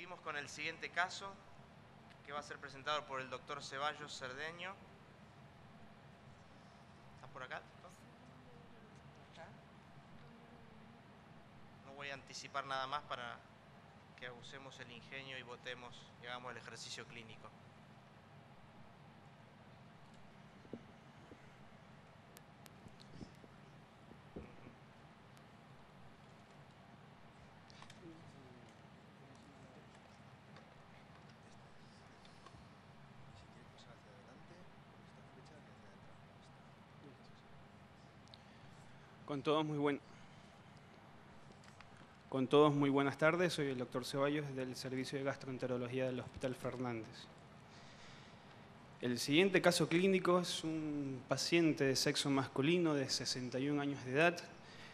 Seguimos con el siguiente caso, que va a ser presentado por el doctor Ceballos Cerdeño. ¿Está por acá? No voy a anticipar nada más para que usemos el ingenio y votemos y hagamos el ejercicio clínico. Con todos muy buenas tardes, soy el doctor Ceballos del Servicio de Gastroenterología del Hospital Fernández. El siguiente caso clínico es un paciente de sexo masculino de 61 años de edad,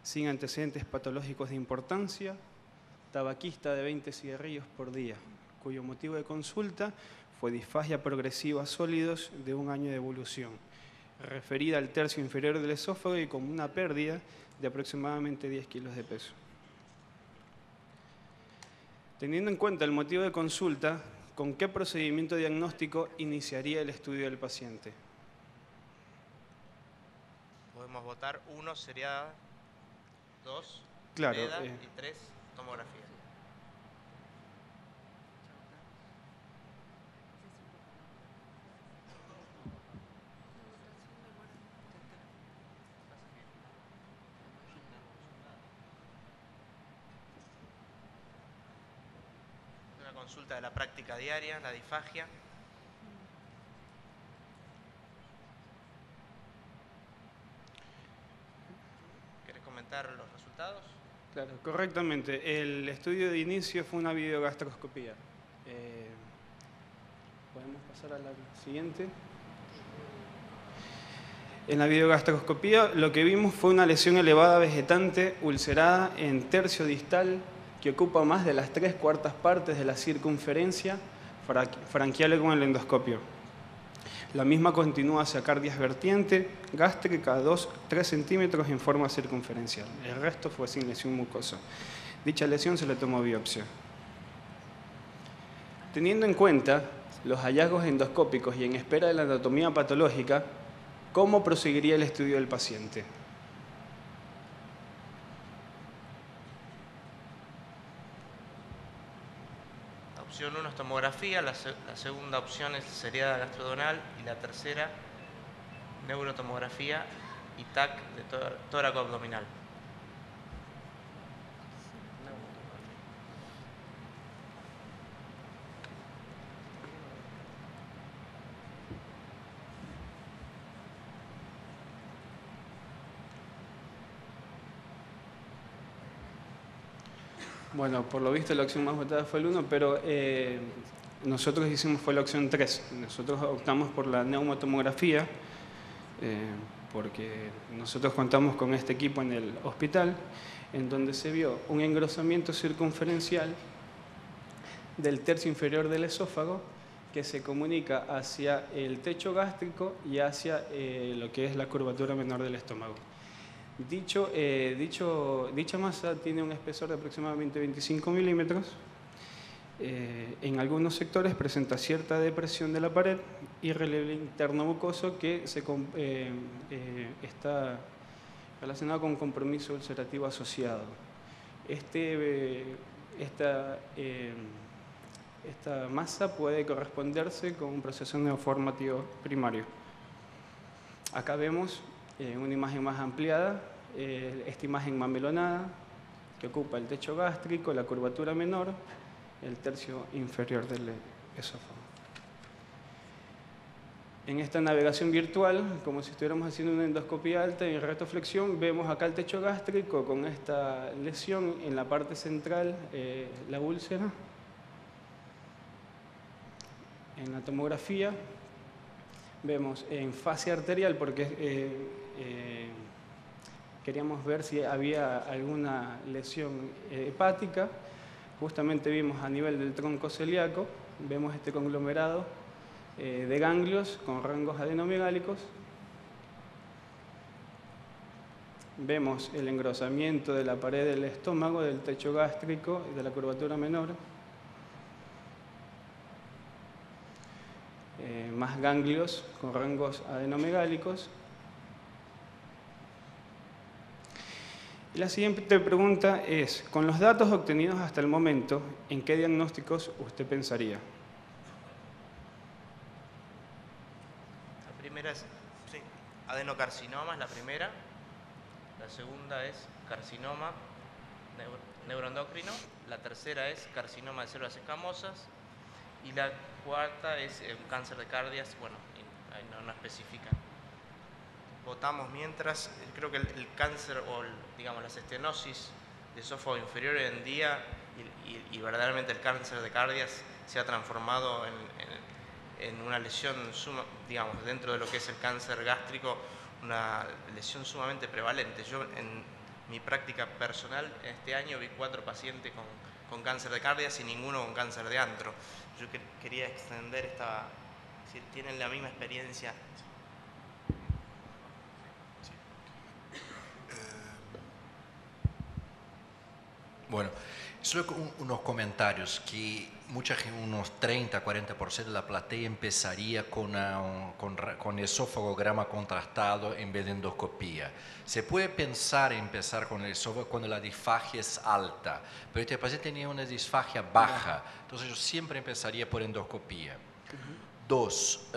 sin antecedentes patológicos de importancia, tabaquista de 20 cigarrillos por día, cuyo motivo de consulta fue disfagia progresiva a sólidos de 1 año de evolución, referida al tercio inferior del esófago y con una pérdida de aproximadamente 10 kilos de peso. Teniendo en cuenta el motivo de consulta, ¿con qué procedimiento diagnóstico iniciaría el estudio del paciente? Podemos votar. 1 sería 2, Claro, veda, y 3, tomografía. Una consulta de la práctica diaria, la disfagia. ¿Querés comentar los resultados? Claro, correctamente. El estudio de inicio fue una videogastroscopía. ¿Podemos pasar a la siguiente? En la videogastroscopía lo que vimos fue una lesión elevada vegetante ulcerada en tercio distal que ocupa más de las 3/4 partes de la circunferencia franquial con el endoscopio. La misma continúa hacia cardias vertiente gástrica 2-3 centímetros en forma circunferencial. El resto fue sin lesión mucosa. Dicha lesión se le tomó biopsia. Teniendo en cuenta los hallazgos endoscópicos y en espera de la anatomía patológica, ¿cómo proseguiría el estudio del paciente? La opción 1 es tomografía, la segunda opción sería gastroduodenal y la tercera neurotomografía y TAC de tóraco abdominal. Bueno, por lo visto la opción más votada fue el 1, pero nosotros fue la opción 3. Nosotros optamos por la neumotomografía porque nosotros contamos con este equipo en el hospital, en donde se vio un engrosamiento circunferencial del tercio inferior del esófago que se comunica hacia el techo gástrico y hacia lo que es la curvatura menor del estómago. Dicha masa tiene un espesor de aproximadamente 25 milímetros. En algunos sectores presenta cierta depresión de la pared y relieve interno mucoso que está relacionado con compromiso ulcerativo asociado. Esta masa puede corresponderse con un proceso neoformativo primario. Acá vemos una imagen más ampliada, esta imagen mamelonada que ocupa el techo gástrico, la curvatura menor, el tercio inferior del esófago. En esta navegación virtual, como si estuviéramos haciendo una endoscopia alta y en retroflexión, vemos acá el techo gástrico con esta lesión en la parte central, la úlcera. En la tomografía vemos en fase arterial porque queríamos ver si había alguna lesión hepática. Justamente vimos a nivel del tronco celíaco, vemos este conglomerado de ganglios con rangos adenomegálicos. Vemos el engrosamiento de la pared del estómago, del techo gástrico y de la curvatura menor. más ganglios con rangos adenomegálicos. Y la siguiente pregunta es, con los datos obtenidos hasta el momento, ¿en qué diagnósticos usted pensaría? La primera es, sí, adenocarcinoma es la primera. La segunda es carcinoma neuroendocrino. La tercera es carcinoma de células escamosas. Y la cuarta es un cáncer de cardias. Bueno, ahí no especifican. Votamos mientras, creo que el cáncer o digamos las estenosis de esófago inferior hoy en día y verdaderamente el cáncer de cardias se ha transformado en una lesión digamos, dentro de lo que es el cáncer gástrico, una lesión sumamente prevalente. Yo en mi práctica personal este año vi 4 pacientes con cáncer de cardias y ninguno con cáncer de antro. Yo quería extender si tienen la misma experiencia. Bueno, solo unos comentarios que unos 30-40% de la platea empezaría con esófago-grama contrastado en vez de endoscopía. Se puede pensar en empezar con el esófago cuando la disfagia es alta, pero este paciente tenía una disfagia baja, entonces yo siempre empezaría por endoscopía. Dos,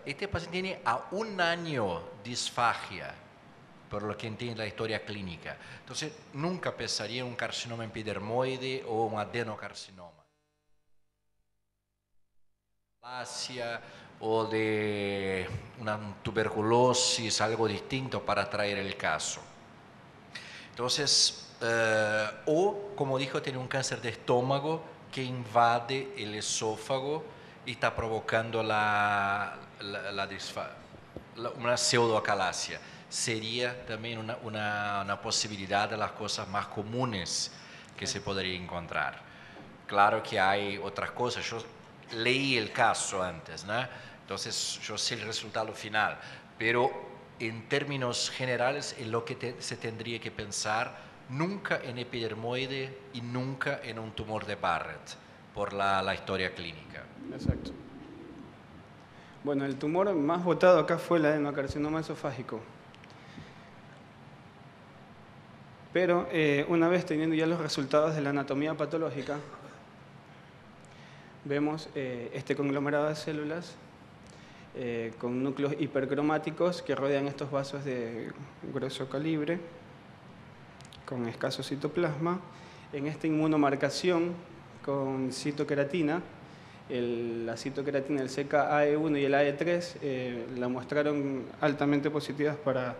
este paciente tiene a 1 año disfagia, por lo que entiende la historia clínica. Entonces, nunca pensaría en un carcinoma epidermoide o un adenocarcinoma. O de una tuberculosis, algo distinto para traer el caso. Entonces, o, como dijo, tiene un cáncer de estómago que invade el esófago y está provocando una pseudoacalasia. Sería también una posibilidad de las cosas más comunes que se podría encontrar. Claro que hay otras cosas. Yo leí el caso antes, ¿no? Entonces yo sé el resultado final, pero en términos generales en lo que se tendría que pensar nunca en epidermoide y nunca en un tumor de Barrett por la historia clínica. Exacto. Bueno, el tumor más votado acá fue el adenocarcinoma esofágico. Pero una vez teniendo ya los resultados de la anatomía patológica, vemos este conglomerado de células con núcleos hipercromáticos que rodean estos vasos de grueso calibre, con escaso citoplasma. En esta inmunomarcación con citoqueratina, la citoqueratina, el CKAE1 y el AE3, la mostraron altamente positivas para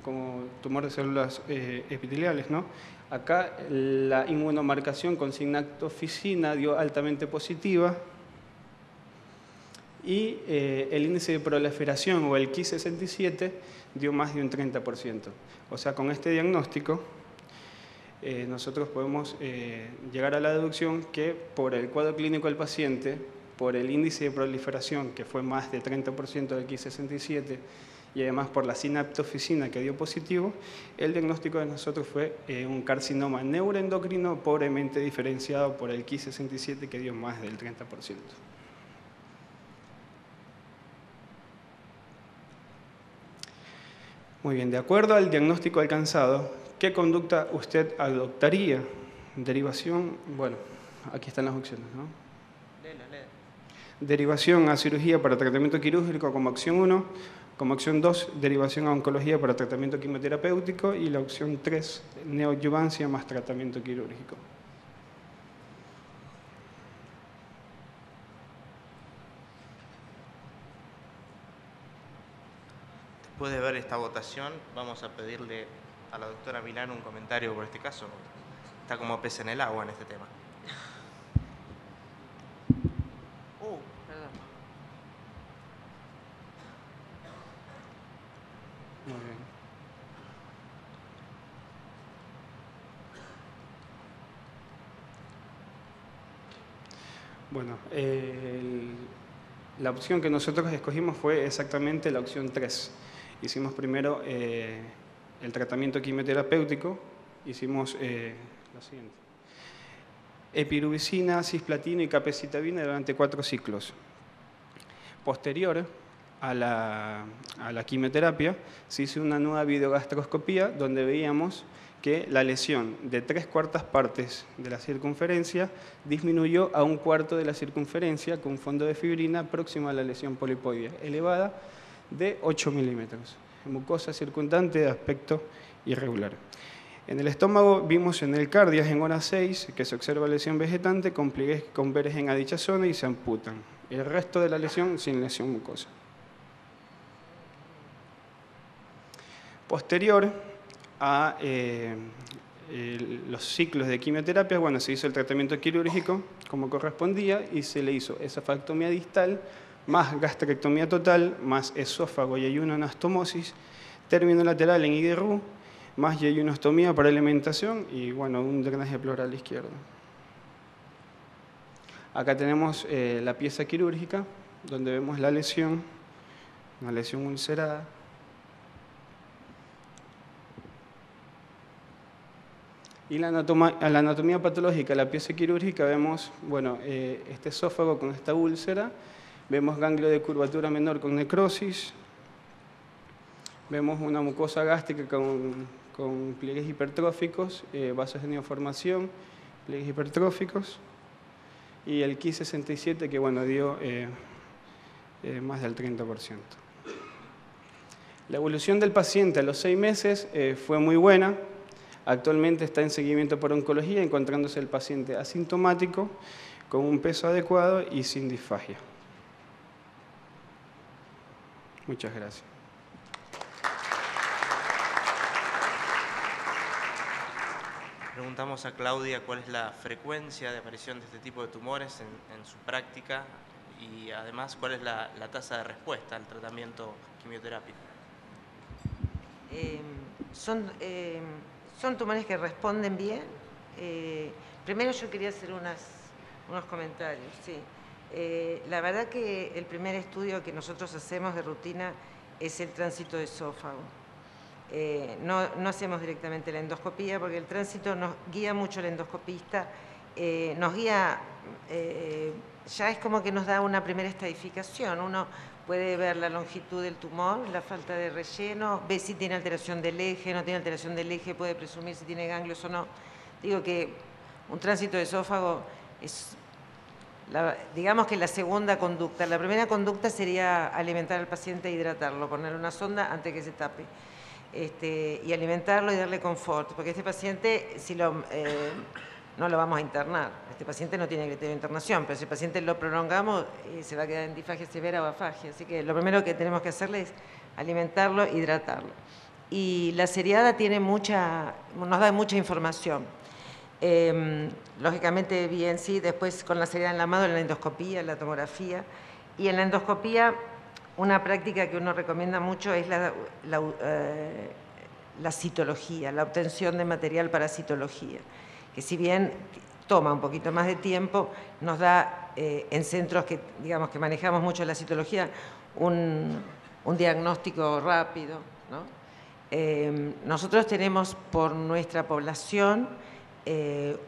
como tumor de células epiteliales, ¿no? Acá la inmunomarcación con signatoficina dio altamente positiva y el índice de proliferación o el Ki67 dio más de un 30%. O sea, con este diagnóstico nosotros podemos llegar a la deducción que por el cuadro clínico del paciente, por el índice de proliferación que fue más de 30% del Ki67, y además por la sinaptoficina que dio positivo, el diagnóstico de nosotros fue un carcinoma neuroendocrino pobremente diferenciado por el Ki67 que dio más del 30%. Muy bien, de acuerdo al diagnóstico alcanzado, ¿qué conducta usted adoptaría? Derivación, bueno, aquí están las opciones, ¿no? Derivación a cirugía para tratamiento quirúrgico como opción 1, como opción 2, derivación a oncología para tratamiento quimioterapéutico y la opción 3, neoadyuvancia más tratamiento quirúrgico. Después de ver esta votación, vamos a pedirle a la doctora Milán un comentario por este caso. Está como pez en el agua en este tema. Perdón. Muy bien. Bueno, la opción que nosotros escogimos fue exactamente la opción 3. Hicimos primero el tratamiento quimioterapéutico, hicimos lo siguiente. Epirubicina, cisplatino y capecitabina durante 4 ciclos. posterior a la quimioterapia, se hizo una nueva videogastroscopía donde veíamos que la lesión de 3/4 partes de la circunferencia disminuyó a 1/4 de la circunferencia con fondo de fibrina próximo a la lesión polipoidea, elevada de 8 milímetros. Mucosa circundante de aspecto irregular. En el estómago vimos en el cardias en hora 6 que se observa lesión vegetante con pliegues con veres en dicha zona y se amputan. El resto de la lesión sin lesión mucosa. Posterior a los ciclos de quimioterapia, bueno, se hizo el tratamiento quirúrgico como correspondía y se le hizo esofagectomía distal, más gastrectomía total, más esófago y ayunoanastomosis, término lateral en IDRU, más yeyunostomía para alimentación y, bueno, un drenaje pleural izquierdo. Acá tenemos la pieza quirúrgica, donde vemos la lesión, una lesión ulcerada. Y la anatomía patológica, la pieza quirúrgica, vemos, bueno, este esófago con esta úlcera, vemos ganglio de curvatura menor con necrosis, vemos una mucosa gástrica con pliegues hipertróficos, vasos de neoformación, pliegues hipertróficos, y el Ki-67 que, bueno, dio más del 30%. La evolución del paciente a los 6 meses fue muy buena. Actualmente está en seguimiento por oncología, encontrándose el paciente asintomático, con un peso adecuado y sin disfagia. Muchas gracias. Preguntamos a Claudia cuál es la frecuencia de aparición de este tipo de tumores en su práctica y además cuál es la tasa de respuesta al tratamiento quimioterápico. Son tumores que responden bien. Primero yo quería hacer unos comentarios. Sí. La verdad que el primer estudio que nosotros hacemos de rutina es el tránsito de esófago. No hacemos directamente la endoscopía porque el tránsito nos guía mucho el endoscopista, nos guía, ya es como que nos da una primera estadificación. Uno puede ver la longitud del tumor, la falta de relleno, ve si tiene alteración del eje, no tiene alteración del eje, puede presumir si tiene ganglios o no. Digo que un tránsito de esófago es, digamos que la segunda conducta. La primera conducta sería alimentar al paciente e hidratarlo, ponerle una sonda antes que se tape. Y alimentarlo y darle confort, porque este paciente, no lo vamos a internar. Este paciente no tiene criterio de internación, pero si el paciente lo prolongamos, se va a quedar en disfagia severa o afagia. Así que lo primero que tenemos que hacerle es alimentarlo, hidratarlo. Y la seriada nos da mucha información. Lógicamente, bien, sí, después con la seriada en la mano, en la endoscopía, en la tomografía. Y en la endoscopía, una práctica que uno recomienda mucho es la citología, la obtención de material para citología, que si bien toma un poquito más de tiempo, nos da en centros que, digamos, que manejamos mucho la citología, un diagnóstico rápido, ¿no? Nosotros tenemos por nuestra población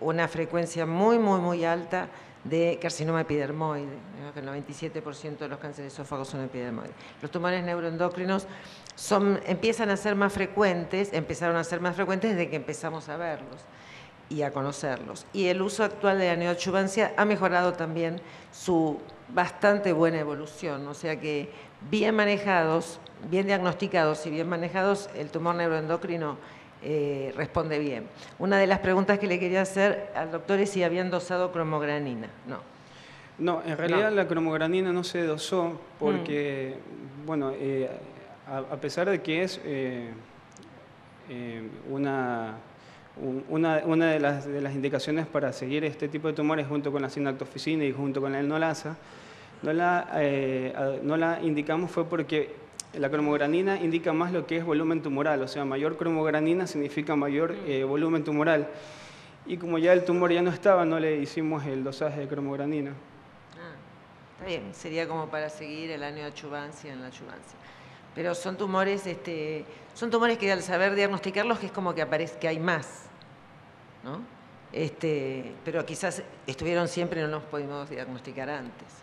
una frecuencia muy alta de carcinoma epidermoide, que el 97% de los cánceres de esófago son epidermoides. Los tumores neuroendocrinos empezaron a ser más frecuentes desde que empezamos a verlos y a conocerlos. Y el uso actual de la neoadjuvancia ha mejorado también su bastante buena evolución, o sea que bien manejados, bien diagnosticados y bien manejados, el tumor neuroendocrino responde bien. Una de las preguntas que le quería hacer al doctor es si habían dosado cromogranina. No, en realidad la cromogranina no se dosó porque, bueno, a pesar de que es una de las indicaciones para seguir este tipo de tumores junto con la sinactofisina y junto con la elnolasa, no la indicamos fue porque la cromogranina indica más lo que es volumen tumoral, o sea, mayor cromogranina significa mayor volumen tumoral. Y como ya el tumor ya no estaba, no le hicimos el dosaje de cromogranina. Está bien, sería como para seguir el neoadjuvancia en la adjuvancia. Pero son tumores que al saber diagnosticarlos que es como que aparece que hay más, ¿no? Pero quizás estuvieron siempre y no los pudimos diagnosticar antes.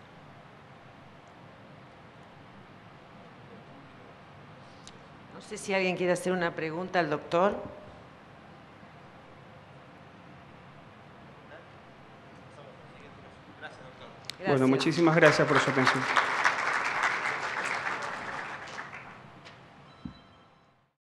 No sé si alguien quiere hacer una pregunta al doctor. Bueno, muchísimas gracias por su atención.